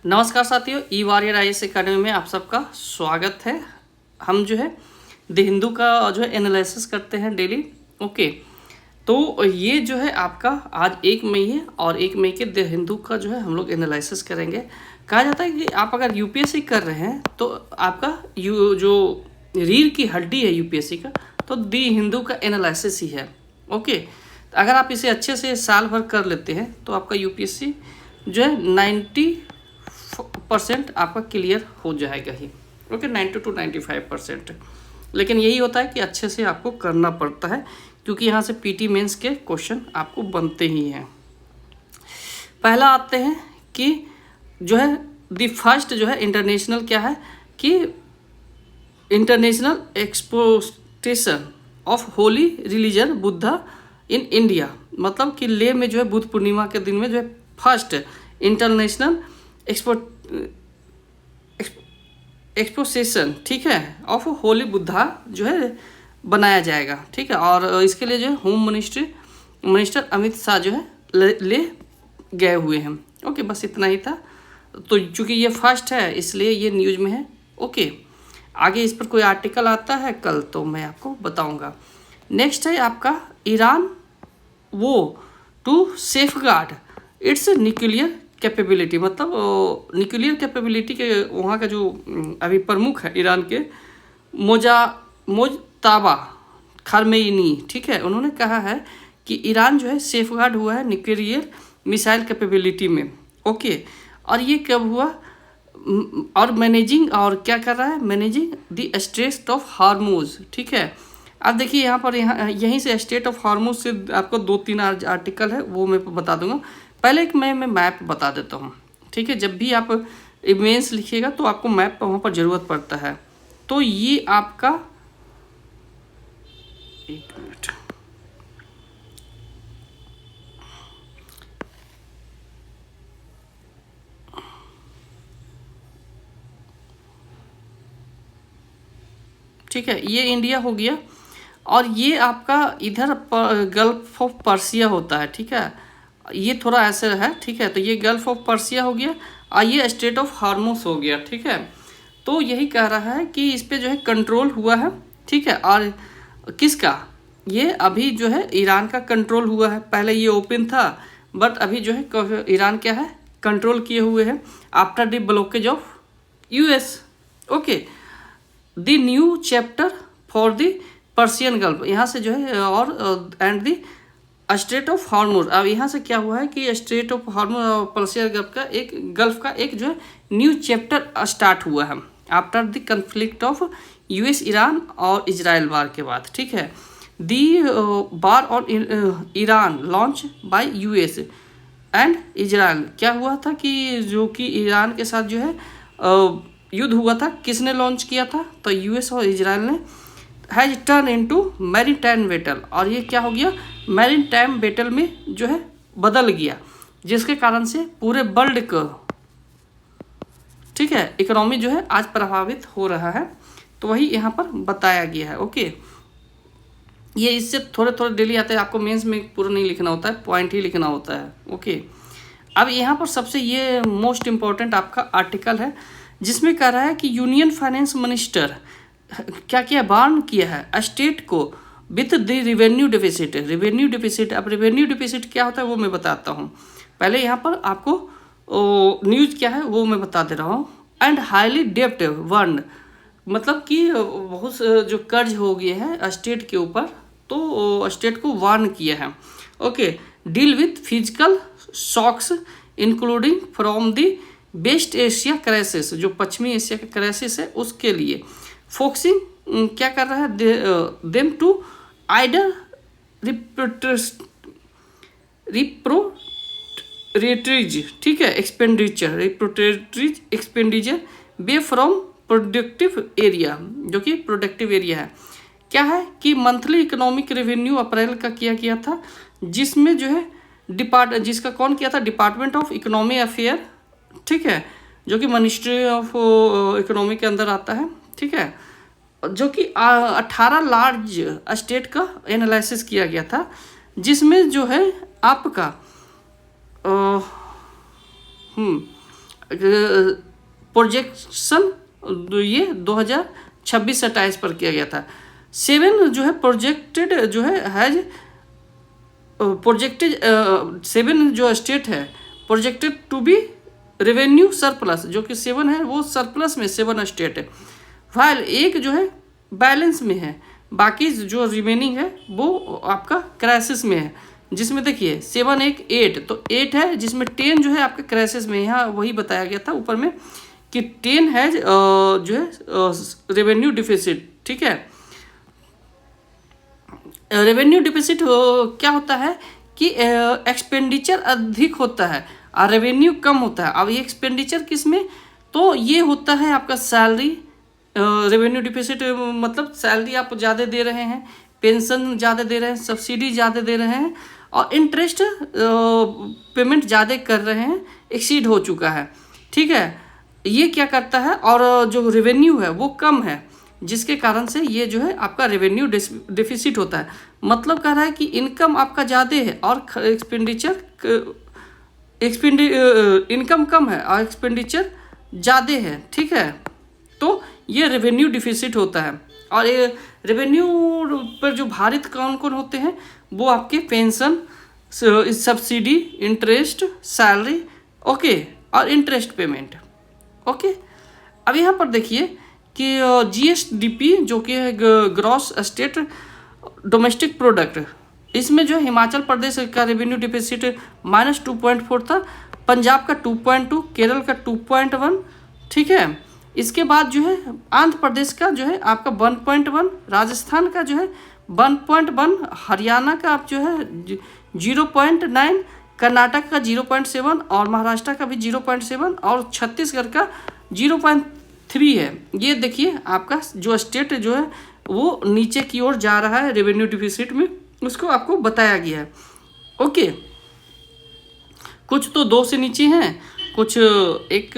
नमस्कार साथियों, ई warrior IAS academy में आप सबका स्वागत है। हम जो है द हिंदू का जो है एनालिसिस करते हैं डेली। ओके, तो ये जो है आपका आज 1 मई है और 1 मई के द हिंदू का जो है हम लोग एनालिसिस करेंगे। कहा जाता है कि आप अगर यूपीएससी कर रहे हैं तो आपका जो रीढ़ की हड्डी है यूपीएससी का, तो द हिंदू का एनालिसिस ही है। ओके, अगर आप इसे अच्छे से साल भर कर लेते हैं तो आपका यूपीएससी जो है 90% आपका क्लियर हो जाएगा ही। Okay, 90 to 95%। लेकिन यही होता है कि अच्छे से आपको करना पड़ता है, क्योंकि यहाँ से पीटी मेंस के क्वेश्चन आपको बनते ही हैं। पहला आते हैं कि जो है द फर्स्ट जो है इंटरनेशनल क्या है कि international exposition of Holi religion Buddha in India. मतलब कि लेह में जो है बुद्ध पूर्णिमा के दिन में जो है फर्स्ट इंटरनेशनल एक्सपोजिशन, ठीक है, ऑफ होली बुद्धा जो है बनाया जाएगा। ठीक है, और इसके लिए जो है होम मिनिस्टर अमित शाह जो है ले गए हुए हैं। ओके, बस इतना ही था। तो चूंकि ये फर्स्ट है इसलिए ये न्यूज़ में है। ओके, आगे इस पर कोई आर्टिकल आता है कल तो मैं आपको बताऊंगा। नेक्स्ट है आपका ईरान वो to safeguard its nuclear capability. मतलब न्यूक्लियर कैपेबिलिटी के वहाँ का जो अभी प्रमुख है ईरान के मोजताबा खामेनी, ठीक है, उन्होंने कहा है कि ईरान जो है सेफगार्ड हुआ है न्यूक्लियर मिसाइल कैपेबिलिटी में। ओके, और ये कब हुआ और मैनेजिंग और क्या कर रहा है, मैनेजिंग द स्ट्रेट ऑफ हार्मोज। ठीक है, अब देखिए यहाँ पर यहीं से स्टेट ऑफ हार्मोज से आपको 2-3 आर्टिकल है वो मैं बता दूंगा। पहले एक मैं मैप बता देता हूँ। ठीक है, जब भी आप इमेज लिखिएगा तो आपको मैप वहाँ पर ज़रूरत पड़ता है। तो ये आपका एक मिनट, ठीक है, ये इंडिया हो गया और ये आपका इधर गल्फ ऑफ पर्सिया होता है। ठीक है, ये थोड़ा ऐसे है। ठीक है, तो ये गल्फ ऑफ पर्सिया हो गया और ये स्टेट ऑफ हार्मोस हो गया। ठीक है, तो यही कह रहा है कि इस पे जो है कंट्रोल हुआ है। ठीक है, और किसका, ये अभी जो है ईरान का कंट्रोल हुआ है। पहले ये ओपन था बट अभी जो है ईरान क्या है कंट्रोल किए हुए हैं after the blockage of US. Okay, the new chapter for the Persian gulf, यहाँ से जो है और एंड द स्ट्रेट ऑफ हार्मोज। अब यहाँ से क्या हुआ है कि स्ट्रेट ऑफ हार्मोज और पर्सियन गल्फ का एक जो है न्यू चैप्टर स्टार्ट हुआ है after the conflict of US Iran और इजराइल वार के बाद। ठीक है, the war on Iran launch by US and Israel. क्या हुआ था कि जो कि ईरान के साथ जो है युद्ध हुआ था, किसने लॉन्च किया था, तो यूएस और इजराइल ने। Has turn into maritime battle, और ये क्या हो गया मैरीटाइम बैटल में जो है बदल गया, जिसके कारण से पूरे वर्ल्ड को, ठीक है, इकोनॉमी जो है आज प्रभावित हो रहा है। तो वही यहाँ पर बताया गया है। ओके, ये इससे थोड़े थोड़े डेली आते हैं, आपको मेंस में पूरा नहीं लिखना होता है, पॉइंट ही लिखना होता है। ओके, अब यहाँ पर सबसे ये मोस्ट इम्पॉर्टेंट आपका आर्टिकल है जिसमें कह रहा है कि यूनियन फाइनेंस मिनिस्टर क्या किया, वार्न किया है स्टेट को with the revenue deficit. Revenue deficit, अब रेवेन्यू डिफिसिट क्या होता है वो मैं बताता हूँ। पहले यहाँ पर आपको न्यूज़ क्या है वो मैं बता दे रहा हूँ। एंड हाईली डेप्ट वार्न, मतलब कि बहुत जो कर्ज हो गए हैं स्टेट के ऊपर, तो स्टेट को वार्न किया है। Okay, deal with physical shocks including from the West Asia crisis, जो पश्चिमी एशिया का क्राइसिस है उसके लिए फोकसिंग क्या कर रहा है देम टू आइडर रिप्रोटेटरीज, ठीक है, एक्सपेंडिचर, रिप्रोटेटरीज expenditure way from productive area, जो कि प्रोडक्टिव एरिया है। क्या है कि मंथली इकोनॉमिक रेवेन्यू अप्रैल का किया गया था, जिसमें जो है जिसका कौन किया था, डिपार्टमेंट ऑफ इकोनॉमी अफेयर, ठीक है, जो कि मिनिस्ट्री ऑफ इकोनॉमी के अंदर आता है। ठीक है, जो कि 18 लार्ज स्टेट का एनालिसिस किया गया था, जिसमें जो है आपका प्रोजेक्शन ये 2026-27 पर किया गया था। 7 जो है प्रोजेक्टेड जो है हैज प्रोजेक्टेड 7 जो स्टेट है projected to be revenue surplus, जो कि 7 है वो सरप्लस में 7 स्टेट है, वाइल एक जो है बैलेंस में है, बाकी जो रिमेनिंग है वो आपका क्राइसिस में है। जिसमें देखिए 7 1 8 तो 8 है, जिसमें 10 जो है आपका क्राइसिस में। यहाँ वही बताया गया था ऊपर में कि 10 है जो है रेवेन्यू डिफिसिट, ठीक है। रेवेन्यू डिफिसिट क्या होता है कि एक्सपेंडिचर अधिक होता है और रेवेन्यू कम होता है। अब ये एक्सपेंडिचर किस में, तो ये होता है आपका सैलरी। रेवेन्यू डिफिसिट मतलब सैलरी आप ज़्यादा दे रहे हैं, पेंशन ज़्यादा दे रहे हैं, सब्सिडी ज़्यादा दे रहे हैं और इंटरेस्ट पेमेंट ज़्यादा कर रहे हैं, एक्सीड हो चुका है, ठीक है। ये क्या करता है, और जो रेवेन्यू है वो कम है, जिसके कारण से ये जो है आपका रेवेन्यू डिफिसिट होता है। मतलब कह रहा है कि इनकम आपका ज़्यादा है और इनकम कम है और एक्सपेंडिचर ज़्यादा है, ठीक है। तो ये रेवेन्यू डिफिसिट होता है। और ये रेवेन्यू पर जो भारित कौन कौन होते हैं, वो आपके pension, subsidy, interest, salary, okay, और इंटरेस्ट पेमेंट, ओके। अब यहाँ पर देखिए कि GSDP जो कि है ग्रॉस स्टेट डोमेस्टिक प्रोडक्ट, इसमें जो है हिमाचल प्रदेश का रेवेन्यू डिफिसिट -2.4 था, पंजाब का 2.2, केरल का 2.1, ठीक है। इसके बाद जो है आंध्र प्रदेश का जो है आपका 1.1, राजस्थान का जो है 1.1, हरियाणा का आप जो है 0.9, कर्नाटक का 0.7 और महाराष्ट्र का भी 0.7 और छत्तीसगढ़ का 0.3 है। ये देखिए आपका जो स्टेट जो है वो नीचे की ओर जा रहा है रेवेन्यू डिफिसिट में, उसको आपको बताया गया है, ओके। कुछ तो 2 से नीचे हैं, कुछ 1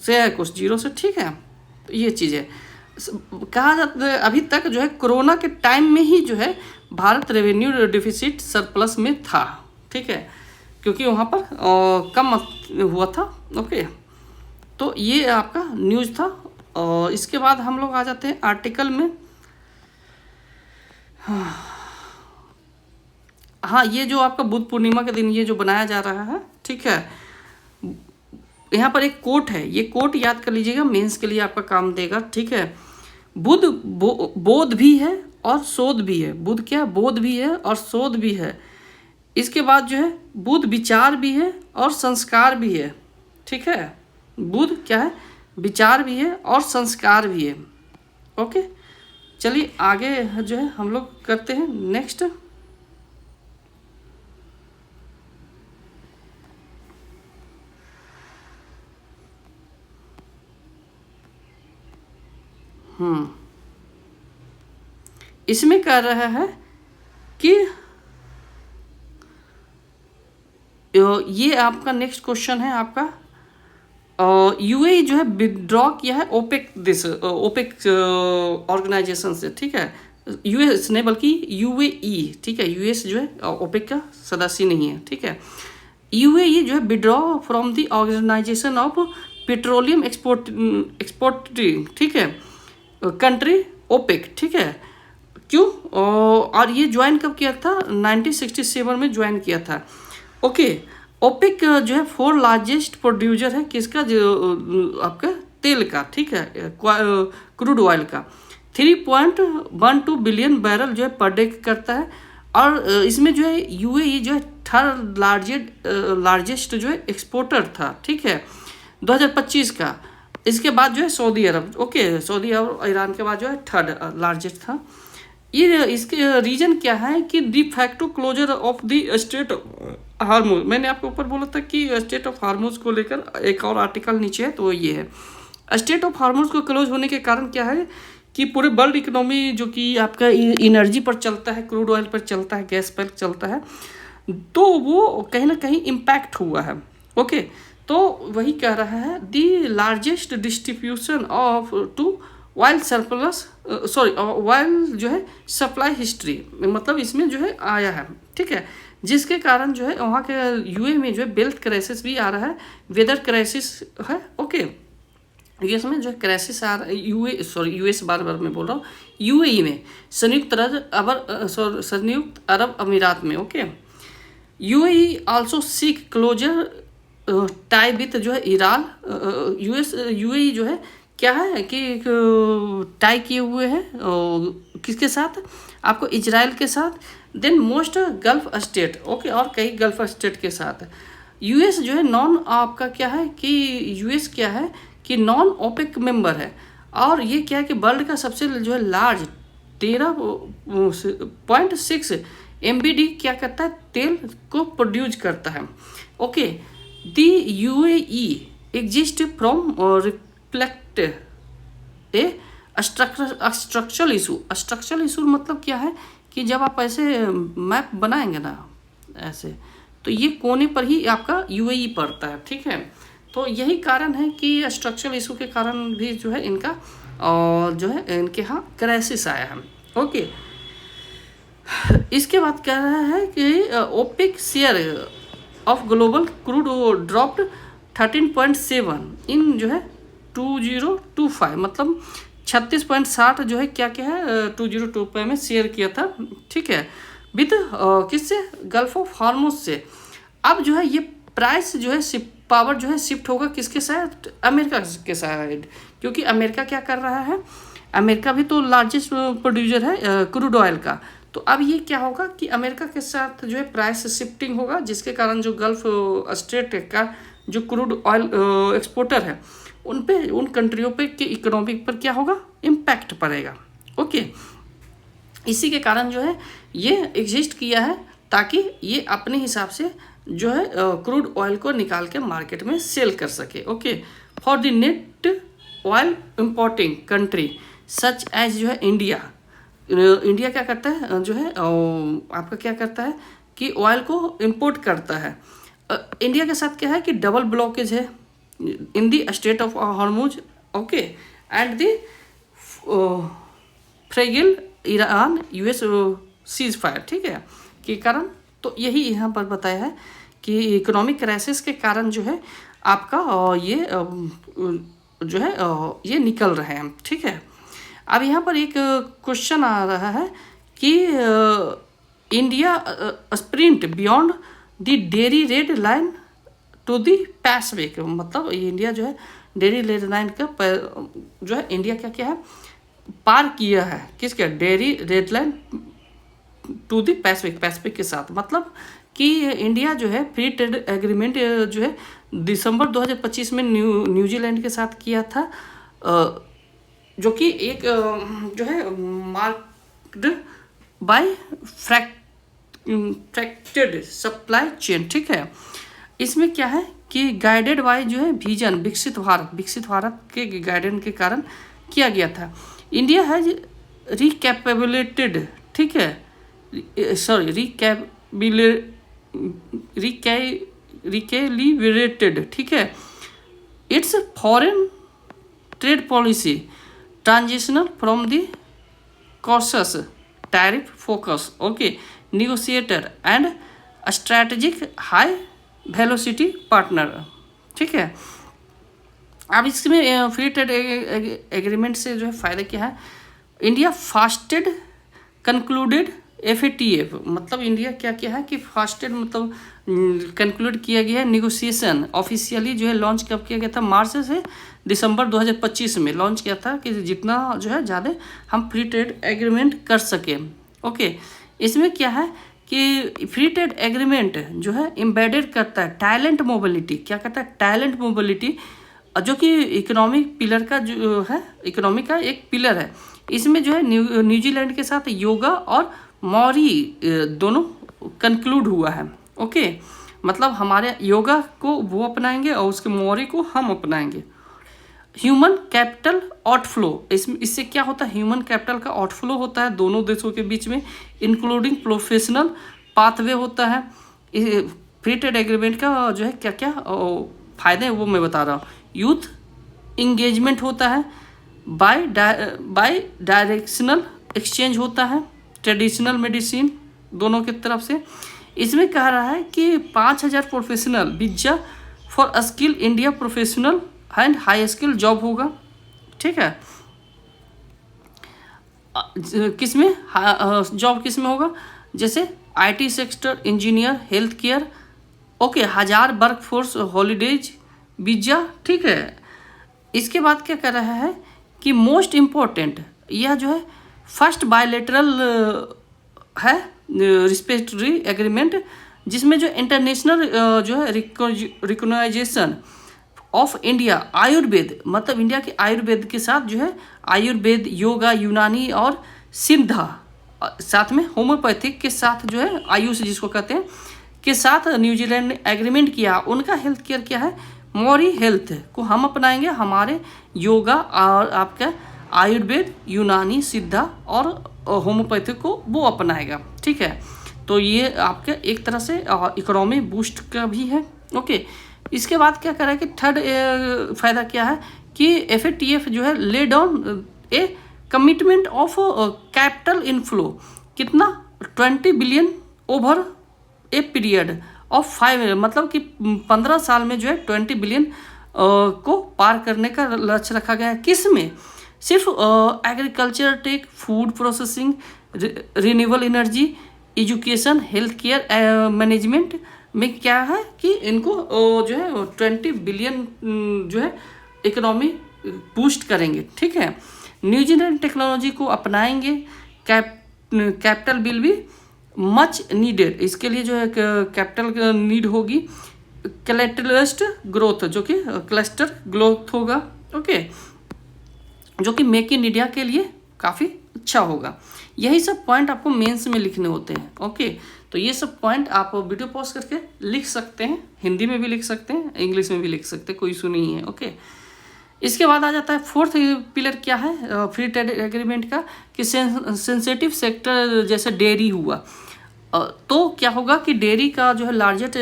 से है, कुछ 0 से, ठीक है। तो ये चीज़ है। कहा जाता है अभी तक जो है कोरोना के टाइम में ही जो है भारत रेवेन्यू डिफिसिट सरप्लस में था, ठीक है, क्योंकि वहाँ पर कम हुआ था, ओके। तो ये आपका न्यूज़ था। और इसके बाद हम लोग आ जाते हैं आर्टिकल में। हाँ, ये जो आपका बुद्ध पूर्णिमा के दिन ये जो बनाया जा रहा है, ठीक है, यहाँ पर एक कोट है, ये कोट याद कर लीजिएगा, मेंस के लिए आपका काम देगा, ठीक है। बुद्ध बोध भी है और शोध भी है। बुद्ध क्या, बोध भी है और शोध भी है। इसके बाद जो है बुद्ध विचार भी है और संस्कार भी है, ठीक है। बुद्ध क्या है, विचार भी है और संस्कार भी है, ओके। चलिए आगे जो है हम लोग करते हैं नेक्स्ट। इसमें कह रहा है कि ये आपका नेक्स्ट क्वेश्चन है आपका, यूएई जो है विड्रॉ किया है ओपेक ऑर्गेनाइजेशन से, ठीक है। यूएस नहीं बल्कि यूएई, ठीक है। यूएस जो है ओपेक का सदस्य नहीं है, ठीक है। यूएई जो है withdraw from the organisation of petroleum exporting, ठीक है, कंट्री ओपेक, ठीक है। क्यों, और ये ज्वाइन कब किया था, 1967 में ज्वाइन किया था, ओके। ओपेक जो है 4 लार्जेस्ट प्रोड्यूसर है किसका, जो आपका तेल का, ठीक है, क्रूड ऑयल का। 3.12 बिलियन बैरल जो है पर डे करता है। और इसमें जो है यूएई जो है 3rd लार्जेस्ट जो है एक्सपोर्टर था, ठीक है, 2025 का। इसके बाद जो है सऊदी अरब, ओके, सऊदी अरब ईरान के बाद जो है 3rd लार्जेस्ट था। ये इसके रीजन क्या है कि de facto closure of the strait Hormuz. मैंने आपको ऊपर बोला था कि स्टेट ऑफ हार्मोज को लेकर एक और आर्टिकल नीचे है, तो ये है स्टेट ऑफ हार्मोज को क्लोज होने के कारण क्या है कि पूरे वर्ल्ड इकोनॉमी जो कि आपका एनर्जी पर चलता है, क्रूड ऑयल पर चलता है, गैस पर चलता है, तो वो कहीं ना कहीं इम्पैक्ट हुआ है, ओके। तो वही कह रहा है the largest distribution of to while surplus while जो है सप्लाई हिस्ट्री, मतलब इसमें जो है आया है, ठीक है। जिसके कारण जो है वहाँ के यूए में जो है वेल्थ क्राइसिस भी आ रहा है, वेदर क्राइसिस है। ओके, यूएस में जो है क्राइसिस आ रहा है, यूएस बार बार मैं बोल रहा हूँ, यूएई में, संयुक्त अरब अमीरात में। Okay, UAE also seek closer tie with जो है ईरान, यूएई जो है क्या है कि टाई किए हुए हैं किसके साथ, आपको इजराइल के साथ, then most Gulf state. Okay, और कई गल्फ स्टेट के साथ। यूएस जो है नॉन, आपका क्या है कि यूएस क्या है कि नॉन ओपेक मेंबर है, और ये क्या है कि वर्ल्ड का सबसे जो है लार्ज 13.6 MBD क्या करता है, तेल को प्रोड्यूस करता है। Okay, the UAE exist from reflect A structural issue. Structural issue मतलब क्या है कि जब आप ऐसे मैप बनाएंगे ना ऐसे, तो ये कोने पर ही आपका यूएई पड़ता है, ठीक है। तो यही कारण है कि स्ट्रक्चरल इशू के कारण भी जो है इनका और जो है इनके यहाँ क्राइसिस आया है। ओके, इसके बाद कह रहा है कि OPEC share of global crude dropped 13.7 in जो है 2025, मतलब 36.60 जो है क्या क्या है 2025 में शेयर किया था, ठीक है, विद किससे, गल्फ ऑफ हार्मोज से। अब जो है ये प्राइस जो है पावर जो है शिफ्ट होगा किसके साइड, अमेरिका के साइड, क्योंकि अमेरिका क्या कर रहा है, अमेरिका भी तो लार्जेस्ट प्रोड्यूसर है क्रूड ऑयल का। तो अब ये क्या होगा कि अमेरिका के साथ जो है प्राइस शिफ्टिंग होगा, जिसके कारण जो गल्फ स्टेट का जो क्रूड ऑयल एक्सपोर्टर है उन पे, उन कंट्रियों पे के इकोनॉमी पर क्या होगा, इम्पैक्ट पड़ेगा। ओके, इसी के कारण जो है ये एग्जिस्ट किया है ताकि ये अपने हिसाब से जो है क्रूड ऑयल को निकाल के मार्केट में सेल कर सके। Okay, for the net oil importing country such as जो है इंडिया, इंडिया क्या करता है जो है आपका क्या करता है कि ऑयल को इंपोर्ट करता है। इंडिया के साथ क्या है कि डबल ब्लॉकेज है in the strait of Hormuz. Okay, and the fragile Iran US ceasefire, ठीक है, के कारण। तो यही यहाँ पर बताया है कि इकोनॉमिक क्राइसिस के कारण जो है आपका ये जो है ये निकल रहे हैं, ठीक है। अब यहाँ पर एक क्वेश्चन आ रहा है कि India sprint beyond the dairy red line to the Pacific, मतलब इंडिया जो है डेरी रेड लाइन का जो है इंडिया क्या क्या है पार किया है, किसके, dairy red line to the Pacific के साथ। मतलब कि इंडिया जो है फ्री ट्रेड एग्रीमेंट जो है दिसंबर 2025 में न्यूजीलैंड के साथ किया था, जो कि एक जो है marked by fractured supply chain, ठीक है। इसमें क्या है कि गाइडेड बाय जो है विजन विकसित भारत के गाइडेंस के कारण किया गया था। इंडिया हैज रिकैपेबुलेटेड, ठीक है, सॉरी रिकैलिब्रेटेड, ठीक है, it's foreign trade policy transitional from the cautious tariff focus, okay, negotiator and strategic high velocity partner, ठीक है। अब इसमें फ्री ट्रेड एग्रीमेंट से जो है फ़ायदा क्या है, इंडिया फास्टेड कंक्लूडेड FATF, मतलब इंडिया क्या क्या है कि फास्टेड मतलब कंक्लूड किया गया है नेगोशिएशन, ऑफिशियली जो है लॉन्च कब किया गया था, मार्च से दिसंबर 2025 में लॉन्च किया था कि जितना जो है ज़्यादा हम फ्री ट्रेड एग्रीमेंट कर सकें। ओके, इसमें क्या है कि फ्री ट्रेड एग्रीमेंट जो है एम्बेडेड करता है टैलेंट मोबिलिटी, क्या करता है, टैलेंट मोबिलिटी, जो कि इकोनॉमिक पिलर का जो है, इकोनॉमी का एक पिलर है। इसमें जो है न्यूजीलैंड के साथ योगा और मॉरी दोनों कंक्लूड हुआ है। ओके, मतलब हमारे योगा को वो अपनाएंगे और उसके मॉरी को हम अपनाएंगे। ह्यूमन कैपिटल आउटफ्लो, इससे क्या होता है, ह्यूमन कैपिटल का आउटफ्लो होता है दोनों देशों के बीच में, इंक्लूडिंग प्रोफेशनल पाथवे होता है। फ्री ट्रेड एग्रीमेंट का जो है क्या क्या फ़ायदे हैं वो मैं बता रहा हूँ। यूथ इंगेजमेंट होता है, बाय डायरेक्शनल एक्सचेंज होता है, ट्रेडिशनल मेडिसिन दोनों की तरफ से, इसमें कह रहा है कि 5,000 professional visa for skill India professional and high skill job होगा, ठीक है। किस में जॉब किस में होगा, जैसे IT sector, engineer, health care, okay, 1,000 work force holidays visa, ठीक है। इसके बाद क्या कर रहा है कि मोस्ट इम्पोर्टेंट यह जो है फर्स्ट बायलेटरल है रिस्पेक्टरी एग्रीमेंट, जिसमें जो इंटरनेशनल जो है रिकॉग्नाइजेशन ऑफ इंडिया आयुर्वेद, मतलब इंडिया के आयुर्वेद के साथ जो है आयुर्वेद, योगा, यूनानी और सिद्धा, साथ में होम्योपैथिक के साथ जो है आयुष जिसको कहते हैं के साथ न्यूजीलैंड ने एग्रीमेंट किया। उनका हेल्थ केयर क्या है, मॉरी हेल्थ को हम अपनाएंगे, हमारे योगा और आपका आयुर्वेद, यूनानी, सिद्धा और होम्योपैथिक को वो अपनाएगा, ठीक है। तो ये आपका एक तरह से इकोनॉमी बूस्ट का भी है, ओके। इसके बाद क्या कर रहा है कि थर्ड फायदा क्या है कि FATF जो है lay down A commitment of capital inflow, कितना 20 billion over a period of 5, मतलब कि 15 साल में जो है 20 बिलियन को पार करने का लक्ष्य रखा गया है। किस में, सिर्फ agriculture, tech, food processing, renewable energy, education, health care management में क्या है कि इनको जो है 20 बिलियन जो है इकोनॉमी बूस्ट करेंगे, ठीक है। न्यूजीलैंड टेक्नोलॉजी को अपनाएंगे, कैपिटल बिल भी मच नीडेड, इसके लिए जो है कैपिटल नीड होगी, क्लस्टर ग्रोथ जो कि क्लस्टर ग्रोथ होगा, ओके, जो कि मेक इन इंडिया के लिए काफ़ी अच्छा होगा। यही सब पॉइंट आपको मेंस में लिखने होते हैं, ओके। तो ये सब पॉइंट आप वीडियो पॉज करके लिख सकते हैं, हिंदी में भी लिख सकते हैं, इंग्लिश में भी लिख सकते हैं, कोई इशू नहीं है, ओके। इसके बाद आ जाता है फोर्थ पिलर क्या है फ्री ट्रेड एग्रीमेंट का, कि सेंसिटिव सेक्टर जैसे डेयरी हुआ, तो क्या होगा कि डेयरी का जो है लार्जेस्ट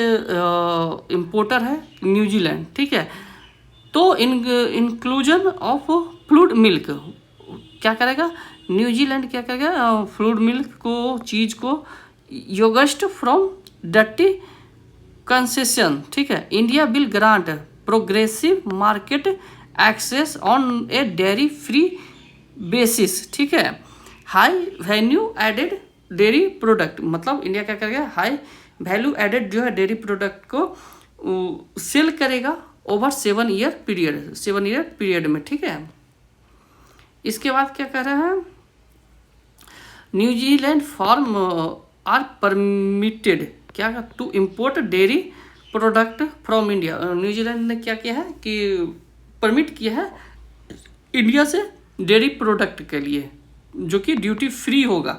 इम्पोर्टर है न्यूजीलैंड, ठीक है। तो इंक्लूजन ऑफ फ्लूड मिल्क क्या करेगा, न्यूजीलैंड क्या करेगा, फ्लूड मिल्क को, चीज़ को, योगस्ट फ्रॉम डर्टी कंसेशन, ठीक है। India will grant progressive market access on a dairy free basis, ठीक है। High value added dairy product, मतलब इंडिया क्या करेगा, हाई वैल्यू एडेड जो है डेयरी प्रोडक्ट को सेल करेगा ओवर 7 ईयर पीरियड में, ठीक है। इसके बाद क्या कर रहा है, न्यूजीलैंड फार्म आर परमिटेड क्या to import dairy product from India. New Zealand ने क्या किया है कि परमिट किया है इंडिया से डेयरी प्रोडक्ट के लिए, जो कि ड्यूटी फ्री होगा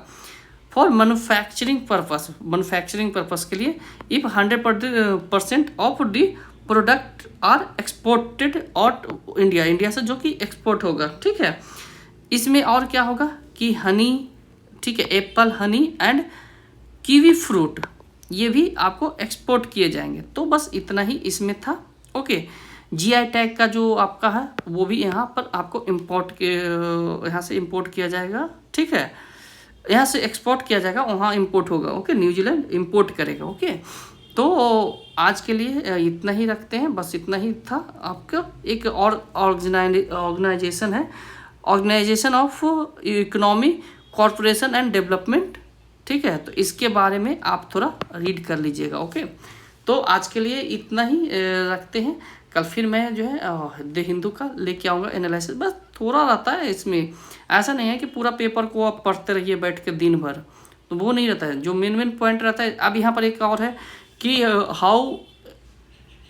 फॉर मैन्युफैक्चरिंग पर्पस के लिए, if 100% of the product are exported out India से जो कि एक्सपोर्ट होगा, ठीक है। इसमें और क्या होगा कि हनी, ठीक है, Apple, honey and kiwi fruit, ये भी आपको एक्सपोर्ट किए जाएंगे। तो बस इतना ही इसमें था, ओके। GI टैग का जो आपका है वो भी यहाँ पर आपको यहाँ से इम्पोर्ट किया जाएगा, ठीक है, यहाँ से एक्सपोर्ट किया जाएगा, वहाँ इंपोर्ट होगा, ओके, न्यूजीलैंड इंपोर्ट करेगा, ओके। तो आज के लिए इतना ही रखते हैं, बस इतना ही था। आपका एक और ऑर्गेनाइजेशन है, organisation of economy corporation and development, ठीक है। तो इसके बारे में आप थोड़ा रीड कर लीजिएगा, ओके। तो आज के लिए इतना ही रखते हैं, कल फिर मैं जो है द हिंदू का लेके आऊँगा एनालिसिस। बस थोड़ा रहता है इसमें, ऐसा नहीं है कि पूरा पेपर को आप पढ़ते रहिए बैठ के दिन भर, तो वो नहीं रहता है, जो मेन पॉइंट रहता है। अब यहाँ पर एक और है कि how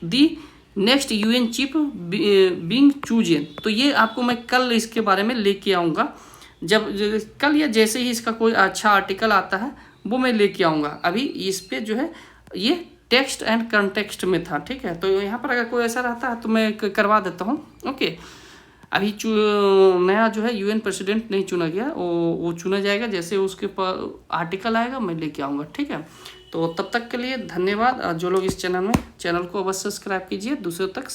the next UN chief being chosen, तो ये आपको मैं कल इसके बारे में लेके आऊँगा, जब कल या जैसे ही इसका कोई अच्छा आर्टिकल आता है वो मैं लेके आऊँगा। अभी इस पे जो है ये टेक्स्ट एंड कंटेक्स्ट में था, ठीक है। तो यहाँ पर अगर कोई ऐसा रहता है तो मैं करवा देता हूँ, ओके। अभी नया जो है UN प्रेसिडेंट नहीं चुना गया, वो चुना जाएगा, जैसे उसके पर आर्टिकल आएगा मैं लेके आऊँगा, ठीक है। तो तब तक के लिए धन्यवाद। जो लोग इस चैनल को अवश्य सब्सक्राइब कीजिए, दूसरों तक